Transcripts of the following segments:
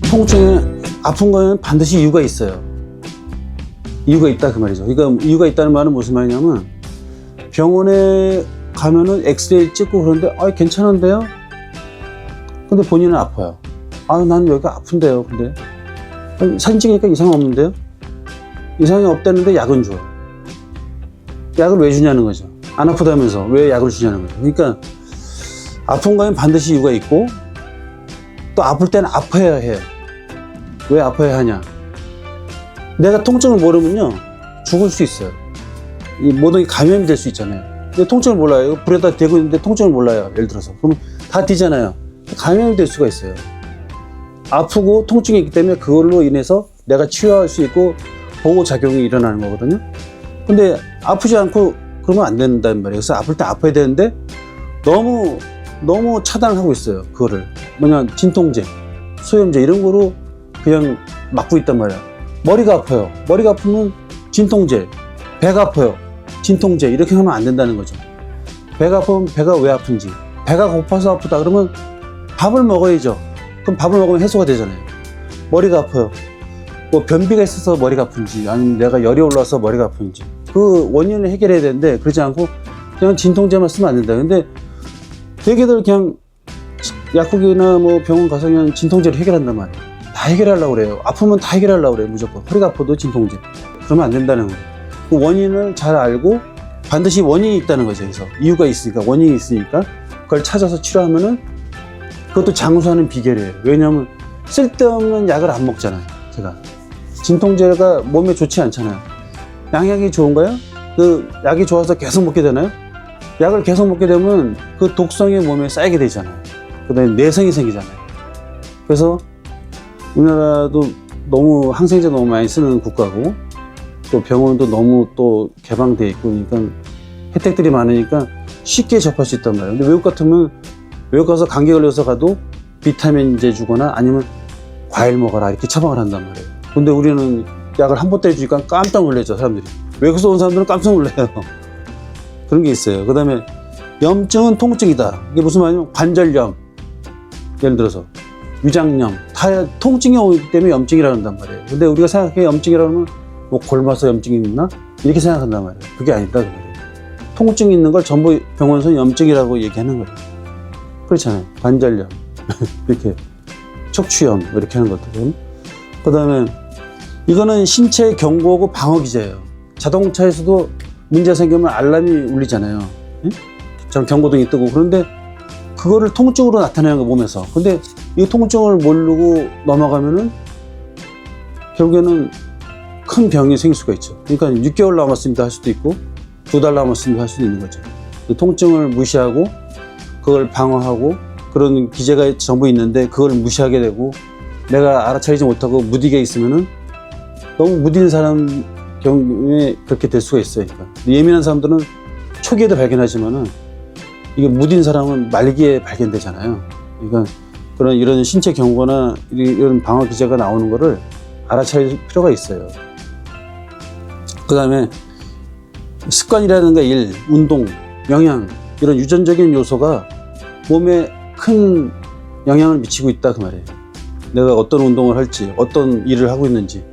통증에 아픈 거는 반드시 이유가 있어요. 이유가 있다 그 말이죠. 그러니까 이유가 있다는 말은 무슨 말이냐면 병원에 가면은 엑스레이 찍고 그러는데 괜찮은데요? 근데 본인은 아파요. 난 여기가 아픈데요. 근데 사진 찍으니까 이상 없는데요? 이상이 없다는데 약은 줘. 약을 왜 주냐는 거죠. 안 아프다면서 왜 약을 주냐는 거죠. 그러니까 아픈 거는 반드시 이유가 있고 또 아플 때는 아파야 해. 왜 아파야 하냐? 내가 통증을 모르면요 죽을 수 있어요. 모든 게 감염이 될 수 있잖아요. 근데 통증을 몰라요. 불에다 대고 있는데 통증을 몰라요. 예를 들어서 그러면 다 뒤잖아요. 감염이 될 수가 있어요. 아프고 통증이 있기 때문에 그걸로 인해서 내가 치유할 수 있고 보호작용이 일어나는 거거든요. 근데 아프지 않고 그러면 안 된다는 말이에요. 그래서 아플 때 아파야 되는데 너무 차단을 하고 있어요. 그거를 뭐냐 진통제, 소염제 이런 거로 그냥 막고 있단 말이야. 머리가 아파요. 머리가 아프면 진통제, 배가 아파요. 진통제 이렇게 하면 안 된다는 거죠. 배가 아프면 배가 왜 아픈지, 배가 고파서 아프다 그러면 밥을 먹어야죠. 그럼 밥을 먹으면 해소가 되잖아요. 머리가 아파요. 뭐 변비가 있어서 머리가 아픈지 아니면 내가 열이 올라서 머리가 아픈지 그 원인을 해결해야 되는데 그러지 않고 그냥 진통제만 쓰면 안 된다. 근데 대개들 그냥 약국이나 뭐 병원 가서 그냥 진통제를 해결한단 말이에요. 다 해결하려고 그래요. 아프면 다 해결하려고 그래요. 무조건 허리가 아파도 진통제. 그러면 안 된다는 거예요. 그 원인을 잘 알고 반드시 원인이 있다는 거죠. 그래서 이유가 있으니까 원인이 있으니까 그걸 찾아서 치료하면은 그것도 장수하는 비결이에요. 왜냐하면 쓸데없는 약을 안 먹잖아요. 제가 진통제가 몸에 좋지 않잖아요. 양약이 좋은가요? 그 약이 좋아서 계속 먹게 되나요? 약을 계속 먹게 되면 그 독성이 몸에 쌓이게 되잖아요. 그 다음에 내성이 생기잖아요. 그래서 우리나라도 너무 항생제 너무 많이 쓰는 국가고 또 병원도 너무 또 개방돼 있고 그러니까 혜택들이 많으니까 쉽게 접할 수 있단 말이에요. 근데 외국 같으면 외국 가서 감기 걸려서 가도 비타민제 주거나 아니면 과일 먹어라 이렇게 처방을 한단 말이에요. 근데 우리는 약을 한 번 때려주니까 깜짝 놀라죠. 사람들이. 외국에서 온 사람들은 깜짝 놀라요. 그런 게 있어요. 그 다음에 염증은 통증이다. 이게 무슨 말이냐면 관절염 예를 들어서 위장염 다 통증이 오기 때문에 염증이라고 한단 말이에요. 근데 우리가 생각해 염증이라고 하면 뭐 골마서 염증이 있나? 이렇게 생각한단 말이에요. 그게 아니다 그 말이에요. 통증이 있는 걸 전부 병원에서 염증이라고 얘기하는 거예요. 그렇잖아요. 관절염 이렇게 척추염 이렇게 하는 것들. 그 다음에 이거는 신체 경고하고 방어 기제예요. 자동차에서도 문제 생기면 알람이 울리잖아요. 참 경고등이 뜨고. 그런데 그거를 통증으로 나타내는 거 몸에서. 근데 이 통증을 모르고 넘어가면은 결국에는 큰 병이 생길 수가 있죠. 그러니까 6개월 남았습니다 할 수도 있고 2달 남았습니다 할 수도 있는 거죠. 통증을 무시하고 그걸 방어하고 그런 기제가 전부 있는데 그걸 무시하게 되고 내가 알아차리지 못하고 무디게 있으면은 너무 무딘 사람 경우에 그렇게 될 수가 있어요. 그러니까 예민한 사람들은 초기에도 발견하지만은 이게 무딘 사람은 말기에 발견되잖아요. 그러니까 이런 신체 경고나 이런 방어 기제가 나오는 거를 알아차릴 필요가 있어요. 그 다음에 습관이라든가 일, 운동, 영양 이런 유전적인 요소가 몸에 큰 영향을 미치고 있다 그 말이에요. 내가 어떤 운동을 할지 어떤 일을 하고 있는지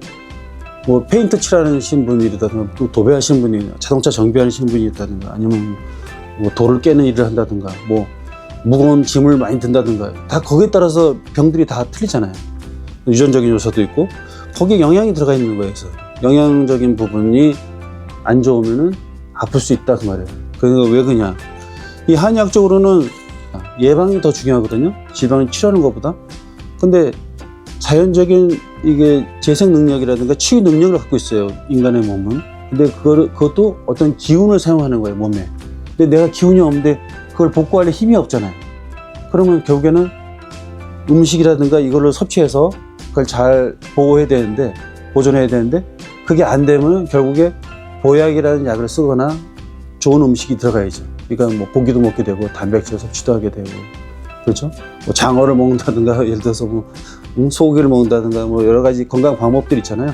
뭐 페인트 칠하시는 분이라든가 또 도배하시는 분이 자동차 정비하시는 분이 있다든가 아니면 뭐 돌을 깨는 일을 한다든가 뭐 무거운 짐을 많이 든다든가 다 거기에 따라서 병들이 다 틀리잖아요. 유전적인 요소도 있고 거기에 영양이 들어가 있는 거예요. 그래서 영양적인 부분이 안 좋으면은 아플 수 있다 그 말이에요. 그러니까 왜 그러냐? 이 한의학적으로는 예방이 더 중요하거든요. 질병을 치료하는 것보다. 근데 자연적인 이게 재생 능력이라든가 치유 능력을 갖고 있어요. 인간의 몸은. 근데 그것도 어떤 기운을 사용하는 거예요. 몸에. 근데 내가 기운이 없는데 그걸 복구할 힘이 없잖아요. 그러면 결국에는 음식이라든가 이걸로 섭취해서 그걸 잘 보호해야 되는데 보존해야 되는데 그게 안 되면 결국에 보약이라는 약을 쓰거나 좋은 음식이 들어가야죠. 그러니까 뭐 고기도 먹게 되고 단백질 섭취도 하게 되고 그렇죠? 뭐 장어를 먹는다든가 예를 들어서 뭐 소고기를 먹는다든가 뭐 여러 가지 건강 방법들이 있잖아요.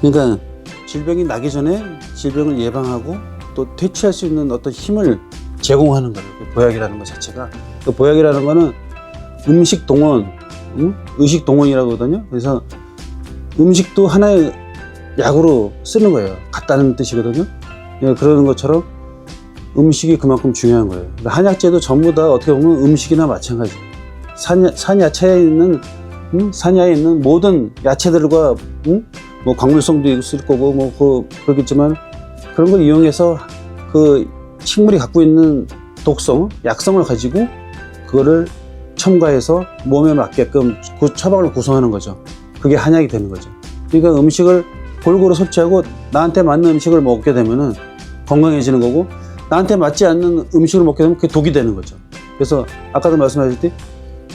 그러니까 질병이 나기 전에 질병을 예방하고 또 퇴치할 수 있는 어떤 힘을 제공하는 거예요. 그 보약이라는 것 자체가. 그 보약이라는 거는 음식 동원 의식 동원이라고 하거든요. 그래서 음식도 하나의 약으로 쓰는 거예요. 같다는 뜻이거든요. 예, 그러는 것처럼 음식이 그만큼 중요한 거예요. 한약재도 전부 다 어떻게 보면 음식이나 마찬가지예요. 산야채에 있는 산야에 있는 모든 야채들과 뭐 광물성도 있을 거고 뭐 그렇겠지만 그런 걸 이용해서 그 식물이 갖고 있는 독성, 약성을 가지고 그거를 첨가해서 몸에 맞게끔 그 처방을 구성하는 거죠. 그게 한약이 되는 거죠. 그러니까 음식을 골고루 섭취하고 나한테 맞는 음식을 먹게 되면은 건강해지는 거고, 나한테 맞지 않는 음식을 먹게 되면 그게 독이 되는 거죠. 그래서 아까도 말씀하셨듯이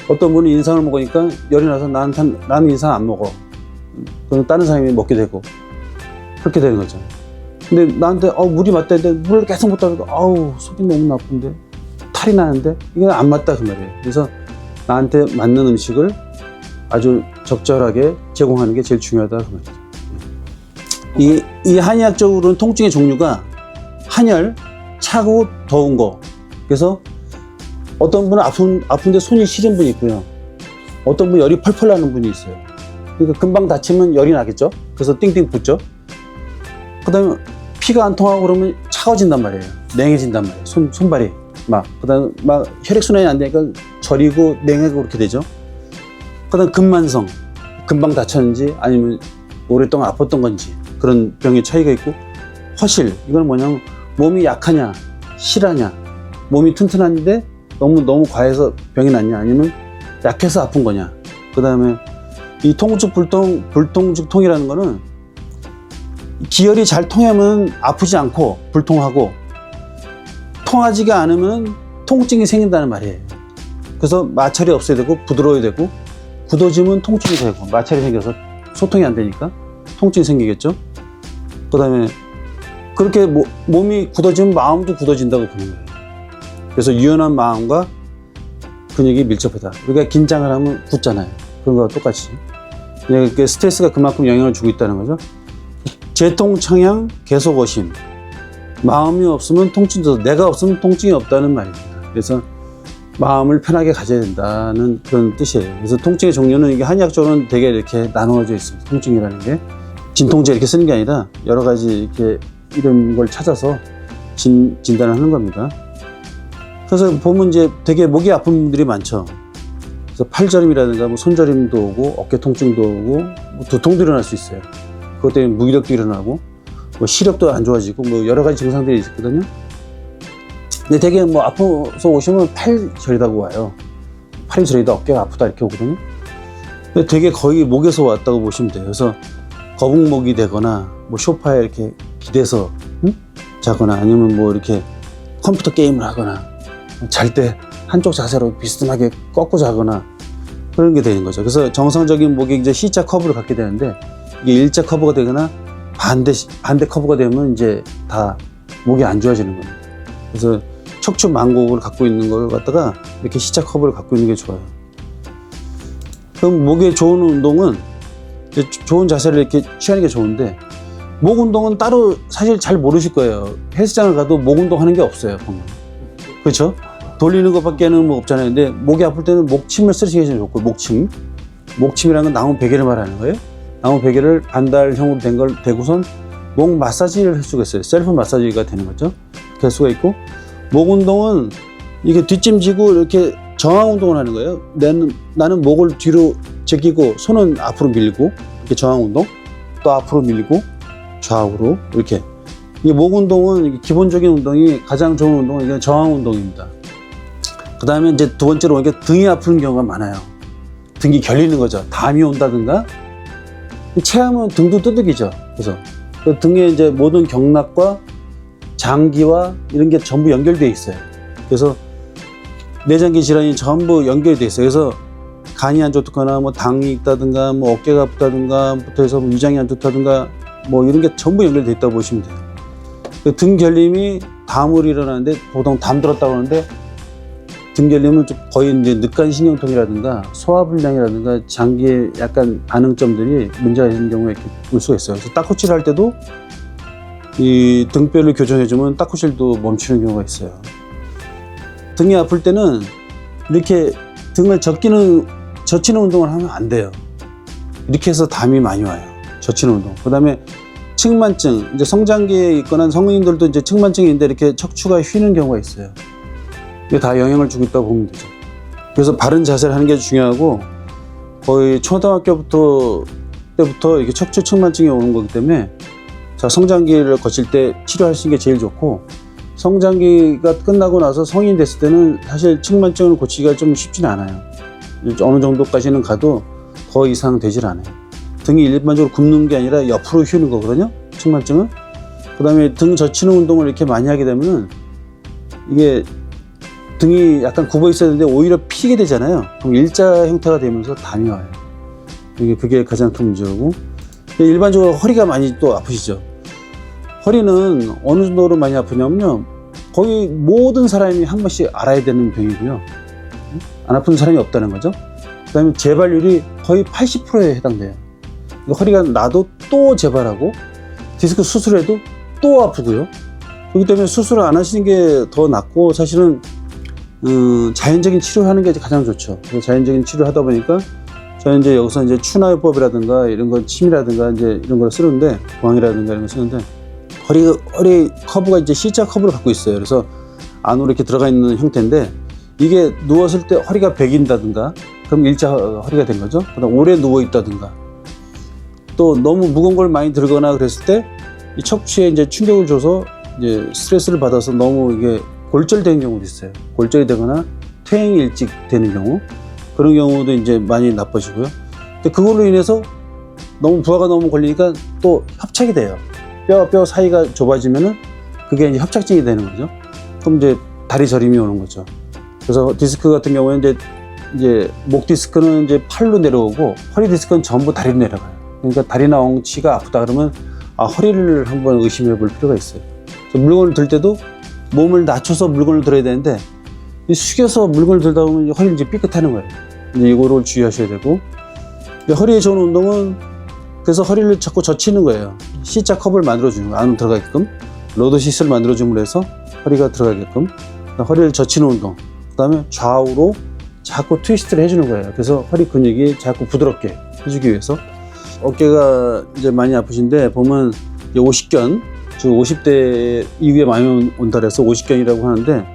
어떤 분이 인삼을 먹으니까 열이 나서 나는 인삼 안 먹어. 그럼 다른 사람이 먹게 되고 그렇게 되는 거죠. 근데 나한테 물이 맞다 했는데 물을 계속 먹다 보니까 속이 너무 나쁜데 탈이 나는데 이게 안 맞다 그 말이에요. 그래서 나한테 맞는 음식을 아주 적절하게 제공하는 게 제일 중요하다 그 말이죠. 이 한의학적으로는 통증의 종류가 한열, 차고 더운 거. 그래서 어떤 분은 아픈데 손이 시린 분이 있고요. 어떤 분은 열이 펄펄 나는 분이 있어요. 그러니까 금방 다치면 열이 나겠죠. 그래서 띵띵 붓죠. 그 다음에 피가 안 통하고 그러면 차가워진단 말이에요. 냉해진단 말이에요. 손발이 그 다음에 혈액순환이 안 되니까 저리고 냉하고 그렇게 되죠. 그 다음에 근만성, 금방 다쳤는지 아니면 오랫동안 아팠던 건지 그런 병의 차이가 있고, 허실, 이건 뭐냐면 몸이 약하냐 실하냐, 몸이 튼튼한데 너무 과해서 병이 났냐 아니면 약해서 아픈 거냐. 그 다음에 이 통증 불통증 통이라는 거는 기혈이 잘 통하면 아프지 않고 불통하고, 통하지가 않으면 통증이 생긴다는 말이에요. 그래서 마찰이 없어야 되고 부드러워야 되고, 굳어지면 통증이 되고, 마찰이 생겨서 소통이 안 되니까 통증이 생기겠죠. 그 다음에 그렇게 몸이 굳어지면 마음도 굳어진다고 보는 거예요. 그래서 유연한 마음과 근육이 밀접하다. 우리가 긴장을 하면 굳잖아요. 그런 거와 똑같이 스트레스가 그만큼 영향을 주고 있다는 거죠. 재통청양 계속어심, 마음이 없으면 통증도, 내가 없으면 통증이 없다는 말입니다. 그래서 마음을 편하게 가져야 된다는 그런 뜻이에요. 그래서 통증의 종류는 이게 한의학적으로는 되게 이렇게 나누어져 있습니다. 통증이라는 게 진통제 이렇게 쓰는 게 아니라 여러 가지 이렇게 이런 걸 찾아서 진단을 하는 겁니다. 그래서 보면 이제 되게 목이 아픈 분들이 많죠. 그래서 팔저림이라든가 뭐 손저림도 오고 어깨 통증도 오고 뭐 두통도 일어날 수 있어요. 그것 때문에 무기력도 일어나고 뭐 시력도 안 좋아지고 뭐 여러 가지 증상들이 있거든요. 근데 되게 뭐 아파서 오시면 팔 저리다고 와요. 팔이 저리다, 어깨가 아프다 이렇게 오거든요. 근데 되게 거의 목에서 왔다고 보시면 돼요. 그래서 거북목이 되거나 뭐 소파에 이렇게 기대서 자거나 아니면 뭐 이렇게 컴퓨터 게임을 하거나 잘 때 한쪽 자세로 비스듬하게 꺾고 자거나 그런 게 되는 거죠. 그래서 정상적인 목이 이제 C자 커브를 갖게 되는데, 이게 일자 커브가 되거나 반대 커브가 되면 이제 다 목이 안 좋아지는 겁니다. 그래서 척추 만곡을 갖고 있는 걸 갖다가 이렇게 C자 커브를 갖고 있는 게 좋아요. 그럼 목에 좋은 운동은 좋은 자세를 이렇게 취하는 게 좋은데, 목 운동은 따로 사실 잘 모르실 거예요. 헬스장을 가도 목 운동 하는 게 없어요, 보면. 그렇죠? 돌리는 것밖에는 뭐 없잖아요. 근데 목이 아플 때는 목침을 쓰시는 게 좋고, 목침이라는 건 나무 베개를 말하는 거예요. 나무 베개를 반달형으로 된 걸 대고선 목 마사지를 할 수가 있어요. 셀프 마사지가 되는 거죠. 그렇게 할 수가 있고, 목 운동은 이게 뒷짐지고 이렇게 저항 운동을 하는 거예요. 나는 목을 뒤로 제끼고 손은 앞으로 밀고, 이렇게 저항 운동, 또 앞으로 밀고 좌우로 이렇게. 이 목 운동은 기본적인 운동이 가장 좋은 운동은 이게 저항 운동입니다. 그 다음에 이제 두 번째로 이게 등이 아픈 경우가 많아요. 등이 결리는 거죠. 담이 온다든가, 체하면 등도 두들기죠. 그래서 그 등에 이제 모든 경락과 장기와 이런 게 전부 연결되어 있어요. 그래서 내장기 질환이 전부 연결되어 있어요. 그래서 간이 안 좋거나 뭐 당이 있다든가 뭐 어깨가 아프다든가 부터 해서 뭐 위장이 안 좋다든가 뭐 이런 게 전부 연결되어 있다고 보시면 돼요. 그 등 결림이 담으로 일어나는데 보통 담 들었다고 하는데, 등 결림은 거의 이제 늑간신경통이라든가 소화불량이라든가 장기에 약간 반응점들이 문제가 있는 경우가 이렇게 올 수가 있어요. 그래서 딱코치를 할 때도 이 등뼈를 교정해주면 딱코치도 멈추는 경우가 있어요. 등이 아플 때는 이렇게 등을 적기는 젖히는 운동을 하면 안 돼요. 이렇게 해서 담이 많이 와요. 젖히는 운동. 그 다음에 측만증, 이제 성장기에 있거나 성인들도 이제 측만증인데 이렇게 척추가 휘는 경우가 있어요. 이게 다 영향을 주고 있다고 보면 되죠. 그래서 바른 자세를 하는 게 중요하고, 거의 초등학교부터 때부터 이렇게 척추 측만증이 오는 거기 때문에, 자, 성장기를 거칠 때 치료하시는 게 제일 좋고, 성장기가 끝나고 나서 성인 됐을 때는 사실 측만증을 고치기가 좀 쉽지는 않아요. 어느 정도까지는 가도 더 이상 되질 않아요. 등이 일반적으로 굽는 게 아니라 옆으로 휘는 거거든요, 측만증은. 그 다음에 등 젖히는 운동을 이렇게 많이 하게 되면은 이게 등이 약간 굽어 있어야 되는데 오히려 피게 되잖아요. 그럼 일자 형태가 되면서 담이 와요. 그게 가장 큰 문제고, 일반적으로 허리가 많이 또 아프시죠. 허리는 어느 정도로 많이 아프냐면요, 거의 모든 사람이 한 번씩 알아야 되는 병이고요. 안 아픈 사람이 없다는 거죠. 그 다음에 재발률이 거의 80%에 해당돼요. 허리가 나도 또 재발하고, 디스크 수술해도 또 아프고요. 그렇기 때문에 수술을 안 하시는 게 더 낫고, 사실은 자연적인 치료를 하는 게 가장 좋죠. 자연적인 치료를 하다 보니까 저는 이제 여기서 이제 추나요법이라든가 이런 거, 침이라든가 이제 이런 걸 쓰는데, 보항이라든가 이런 거 쓰는데, 허리 커브가 이제 C자 커브를 갖고 있어요. 그래서 안으로 이렇게 들어가 있는 형태인데, 이게 누웠을 때 허리가 베긴다든가, 그럼 일자 허리가 된 거죠. 그다음 오래 누워 있다든가, 또 너무 무거운 걸 많이 들거나 그랬을 때 이 척추에 이제 충격을 줘서 이제 스트레스를 받아서 너무 이게 골절되는 경우도 있어요. 골절이 되거나 퇴행이 일찍 되는 경우, 그런 경우도 이제 많이 나빠지고요. 근데 그걸로 인해서 너무 부하가 너무 걸리니까 또 협착이 돼요. 뼈 사이가 좁아지면은 그게 이제 협착증이 되는 거죠. 그럼 이제 다리 저림이 오는 거죠. 그래서 디스크 같은 경우에는 이제 목 디스크는 이제 팔로 내려오고, 허리 디스크는 전부 다리로 내려가요. 그러니까 다리나 엉치가 아프다 그러면 허리를 한번 의심해 볼 필요가 있어요. 그래서 물건을 들 때도 몸을 낮춰서 물건을 들어야 되는데, 숙여서 물건을 들다 보면 허리를 이제 삐끗하는 거예요. 이제 이거를 주의하셔야 되고, 허리에 좋은 운동은, 그래서 허리를 자꾸 젖히는 거예요. C자 컵을 만들어주는 거예요. 안으로 들어가게끔. 로드 시스를 만들어줌으로 해서 허리가 들어가게끔. 허리를 젖히는 운동. 그 다음에 좌우로 자꾸 트위스트를 해주는 거예요. 그래서 허리 근육이 자꾸 부드럽게 해주기 위해서. 어깨가 이제 많이 아프신데, 보면 이제 50견, 즉 50대 이후에 많이 온다 그래서 50견이라고 하는데,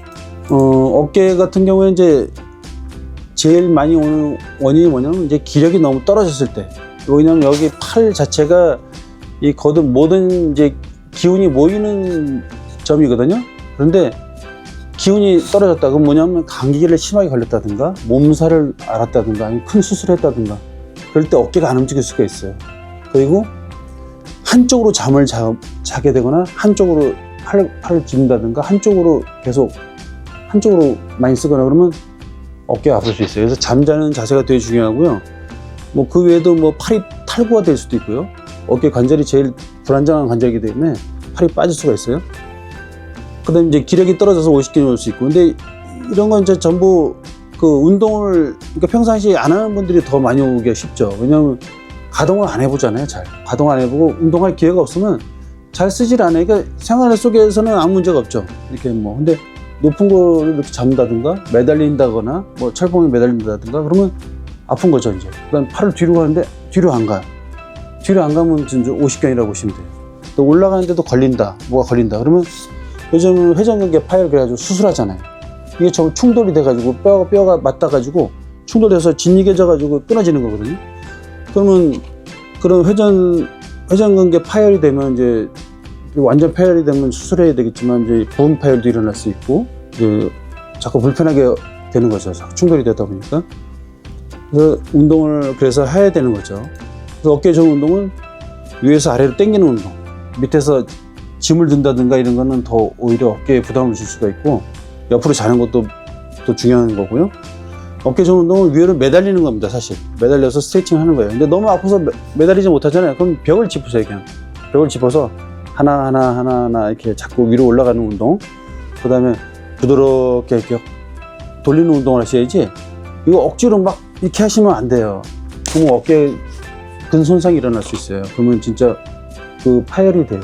어깨 같은 경우에 이제 제일 많이 오는 원인이 뭐냐면, 이제 기력이 너무 떨어졌을 때. 왜냐면 여기 팔 자체가 이 거듭 모든 이제 기운이 모이는 점이거든요. 그런데 기운이 떨어졌다. 그건 뭐냐면 감기를 심하게 걸렸다든가, 몸살을 앓았다든가, 아니면 큰 수술을 했다든가, 그럴 때 어깨가 안 움직일 수가 있어요. 그리고 한쪽으로 잠을 자게 되거나, 한쪽으로 팔을 짚는다든가, 한쪽으로 많이 쓰거나 그러면 어깨가 아플 수 있어요. 그래서 잠자는 자세가 되게 중요하고요. 뭐 그 외에도 뭐 팔이 탈구가 될 수도 있고요. 어깨 관절이 제일 불안정한 관절이기 때문에 팔이 빠질 수가 있어요. 그 다음에 이제 기력이 떨어져서 50견이 올 수 있고, 근데 이런 건 이제 전부 그 운동을, 그러니까 평상시에 안 하는 분들이 더 많이 오기가 쉽죠. 왜냐하면 가동을 안 해보잖아요. 잘 가동 안 해보고 운동할 기회가 없으면 잘 쓰질 않아요. 그러니까 생활 속에서는 아무 문제가 없죠. 이렇게 뭐, 근데 높은 거를 이렇게 잡는다든가, 매달린다거나, 뭐 철봉에 매달린다든가 그러면 아픈 거죠. 이제 그다음 팔을 뒤로 가는데 뒤로 안 가요. 뒤로 안 가면 진짜 50견이라고 보시면 돼요. 또 올라가는데도 걸린다, 뭐가 걸린다 그러면, 요즘 회전근개 파열 그래가지고 수술하잖아요. 이게 저 충돌이 돼가지고 뼈가 맞닿아가지고 충돌돼서 짓이겨져가지고 끊어지는 거거든요. 그러면 그런 회전근개 파열이 되면 이제 완전 파열이 되면 수술해야 되겠지만, 이제 부분 파열도 일어날 수 있고, 이제 자꾸 불편하게 되는 거죠. 충돌이 되다 보니까. 그래서 운동을 그래서 해야 되는 거죠. 그래서 어깨에 좋은 운동은 위에서 아래로 당기는 운동, 밑에서 짐을 든다든가 이런 거는 더 오히려 어깨에 부담을 줄 수가 있고, 옆으로 자는 것도 또 중요한 거고요. 어깨 좋은 운동은 위로 매달리는 겁니다. 사실 매달려서 스트레칭 하는 거예요. 근데 너무 아파서 매달리지 못하잖아요. 그럼 벽을 짚으세요. 그냥 벽을 짚어서 하나 이렇게 자꾸 위로 올라가는 운동, 그 다음에 부드럽게 이렇게 돌리는 운동을 하셔야지, 이거 억지로 막 이렇게 하시면 안 돼요. 그러면 어깨에 근 손상이 일어날 수 있어요. 그러면 진짜 그 파열이 돼요.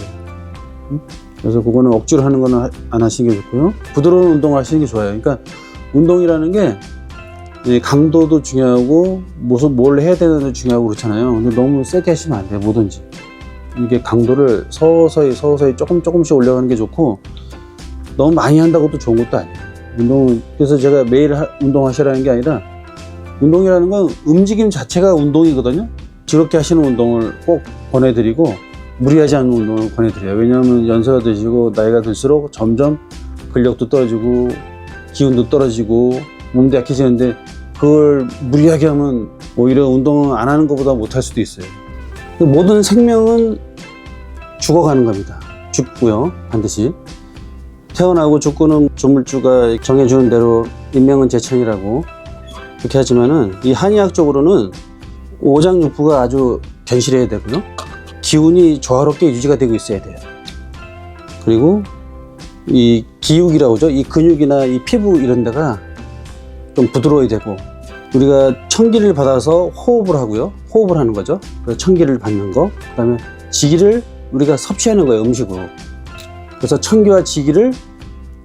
그래서 그거는 억지로 하는 거는 안 하시는 게 좋고요. 부드러운 운동을 하시는 게 좋아요. 그러니까 운동이라는 게 이 강도도 중요하고 뭘 해야 되는지 중요하고 그렇잖아요. 근데 너무 세게 하시면 안 돼요. 뭐든지 이게 강도를 서서히 조금씩 올려가는 게 좋고, 너무 많이 한다고 또 좋은 것도 아니에요. 그래서 제가 매일 운동하시라는 게 아니라, 운동이라는 건 움직임 자체가 운동이거든요. 즐겁게 하시는 운동을 꼭 권해드리고, 무리하지 않는 운동을 권해드려요. 왜냐하면 연세가 드시고 나이가 들수록 점점 근력도 떨어지고 기운도 떨어지고 몸도 약해지는데, 그걸 무리하게 하면 오히려 운동을 안 하는 것보다 못할 수도 있어요. 모든 생명은 죽어가는 겁니다. 죽고요, 반드시. 태어나고 죽고는 조물주가 정해주는 대로 인명은 제천이라고 그렇게 하지만은, 이 한의학적으로는 오장육부가 아주 견실해야 되고요, 기운이 조화롭게 유지가 되고 있어야 돼요. 그리고 이 기육이라고 하죠. 이 근육이나 이 피부 이런 데가 좀 부드러워야 되고, 우리가 천기를 받아서 호흡을 하고요, 호흡을 하는 거죠. 그래서 천기를 받는 거, 그 다음에 지기를 우리가 섭취하는 거예요, 음식으로. 그래서 천기와 지기를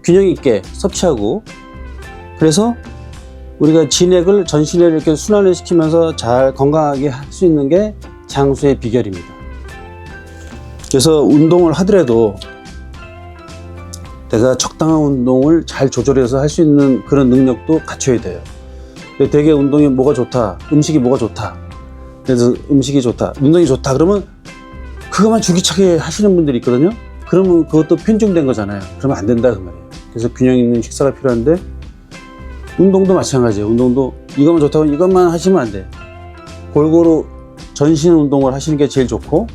균형 있게 섭취하고, 그래서 우리가 진액을, 전신을 이렇게 순환을 시키면서 잘 건강하게 할 수 있는 게 장수의 비결입니다. 그래서 운동을 하더라도 내가 적당한 운동을 잘 조절해서 할 수 있는 그런 능력도 갖춰야 돼요. 되게 운동이 뭐가 좋다, 음식이 뭐가 좋다, 그래서 음식이 좋다, 운동이 좋다 그러면 그것만 주기차게 하시는 분들이 있거든요. 그러면 그것도 편중된 거잖아요. 그러면 안 된다 그 말이에요. 그래서 균형 있는 식사가 필요한데, 운동도 마찬가지예요. 운동도 이것만 좋다고 이것만 하시면 안 돼. 골고루 전신 운동을 하시는 게 제일 좋고,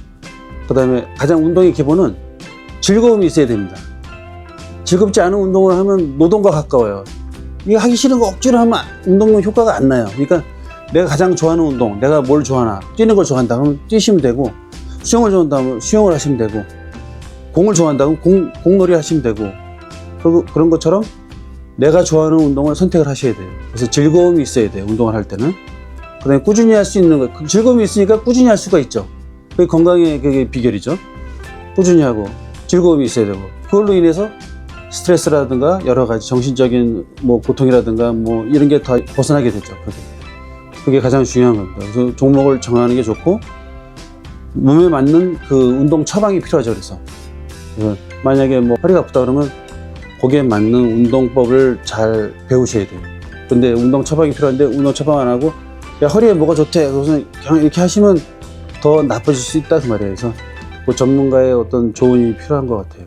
그 다음에 가장 운동의 기본은 즐거움이 있어야 됩니다. 즐겁지 않은 운동을 하면 노동과 가까워요. 이거 하기 싫은 거 억지로 하면 운동 효과가 안 나요. 그러니까 내가 가장 좋아하는 운동, 내가 뭘 좋아하나, 뛰는 걸 좋아한다 그러면 뛰시면 되고, 수영을 좋아한다면 수영을 하시면 되고, 공을 좋아한다면 공놀이 하시면 되고, 그런 것처럼 내가 좋아하는 운동을 선택을 하셔야 돼요. 그래서 즐거움이 있어야 돼요, 운동을 할 때는. 그 다음에 꾸준히 할 수 있는 거, 즐거움이 있으니까 꾸준히 할 수가 있죠. 그게 건강의 그게 비결이죠. 꾸준히 하고 즐거움이 있어야 되고, 그걸로 인해서 스트레스라든가 여러 가지 정신적인 뭐 고통이라든가 뭐 이런 게 다 벗어나게 되죠. 그게 가장 중요한 겁니다. 그래서 종목을 정하는 게 좋고, 몸에 맞는 그 운동 처방이 필요하죠. 그래서 만약에 뭐 허리가 아프다 그러면 거기에 맞는 운동법을 잘 배우셔야 돼요. 근데 운동 처방이 필요한데 운동 처방 안 하고 야 허리에 뭐가 좋대 그래서 그냥 이렇게 하시면 더 나빠질 수 있다 그 말이에요. 그래서 그 전문가의 어떤 조언이 필요한 것 같아요.